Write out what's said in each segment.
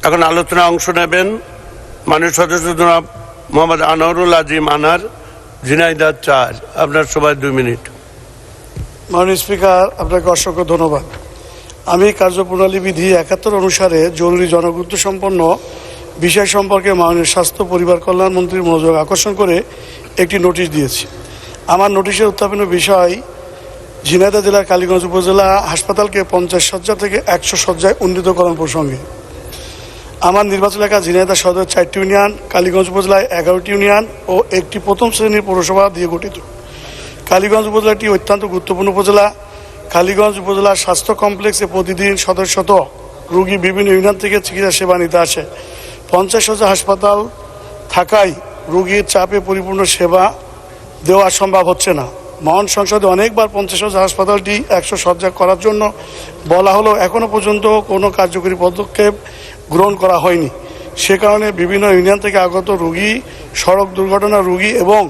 এখন আলোচনায় অংশ নেবেন মাননীয় সদস্য জনাব মোহাম্মদ আনোয়ারুল আজিম আনার, ঝিনাইদহ ৪। আপনার সময় 2 মিনিট। মাননীয় স্পিকার, আপনাকে অসংখ্য ধন্যবাদ। আমি কার্যপ্রণালী বিধি ৭১ অনুসারে জরুরি জনগুরুত্ব সম্পন্ন বিষয় সম্পর্কে মাননীয় স্বাস্থ্য পরিবার কল্যাণ মন্ত্রীর মনোযোগ আকর্ষণ করে একটি নোটিশ দিয়েছি। আমার নোটিশের উত্থাপনের বিষয় ঝিনাইদহ জেলার কালীগঞ্জ উপজেলা হাসপাতালকে 50 শয্যা থেকে 100 শয্যায় উন্নীতকরণ প্রসঙ্গে। আমার নির্বাচন এলাকা ঝিনাইদহ সদর 4টি ইউনিয়ন, কালীগঞ্জ উপজেলায় 11টি ইউনিয়ন ও একটি প্রথম শ্রেণীর পৌরসভা দিয়ে গঠিত। কালীগঞ্জ উপজেলাটি অত্যন্ত গুরুত্বপূর্ণ উপজেলা। কালীগঞ্জ উপজেলার স্বাস্থ্য কমপ্লেক্সে প্রতিদিন শত রোগী বিভিন্ন ইউনিয়ন থেকে চিকিৎসা সেবা নিতে আসে। 50 শয্যা হাসপাতাল থাকায় রোগীর চাপে পরিপূর্ণ সেবা দেওয়া সম্ভব হচ্ছে না। মহান সংসদে অনেকবার 50 শয্যা হাসপাতালটি 100 শয্যা করার জন্য বলা হলো, এখনও পর্যন্ত কোনো কার্যকরী পদক্ষেপ গ্রহণ করা হয়নি। সে কারণে বিভিন্ন ইউনিয়ন থেকে আগত রোগী, সড়ক দুর্ঘটনা রোগী এবং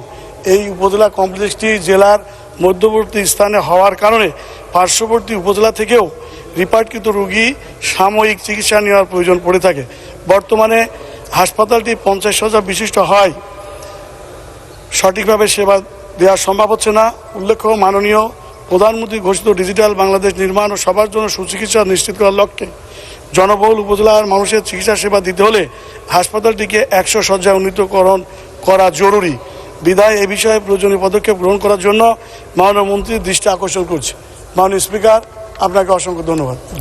এই উপজেলা কমপ্লেক্সটি জেলার মধ্যবর্তী স্থানে হওয়ার কারণে পার্শ্ববর্তী উপজেলা থেকেও রিপার্টকৃত রোগী সাময়িক চিকিৎসা নেওয়ার প্রয়োজন পড়ে থাকে। বর্তমানে হাসপাতালটি 50 শয্যা বিশিষ্ট হয় সঠিকভাবে সেবা দেওয়া সম্ভব হচ্ছে না। উল্লেখ্য, মাননীয় প্রধানমন্ত্রী ঘোষিত ডিজিটাল বাংলাদেশ নির্মাণ ও সবার জন্য সুচিকিৎসা নিশ্চিত করার লক্ষ্যে জনবহুল উপজেলার মানুষের চিকিৎসা সেবা দিতে হলে হাসপাতালটিকে 100 শয্যায় উন্নীতকরণ করা জরুরি। বিধায় এ বিষয়ে প্রয়োজনীয় পদক্ষেপ গ্রহণ করার জন্য মাননীয় মন্ত্রীর দৃষ্টি আকর্ষণ করছে। মাননীয় স্পিকার, আপনাকে অসংখ্য ধন্যবাদ।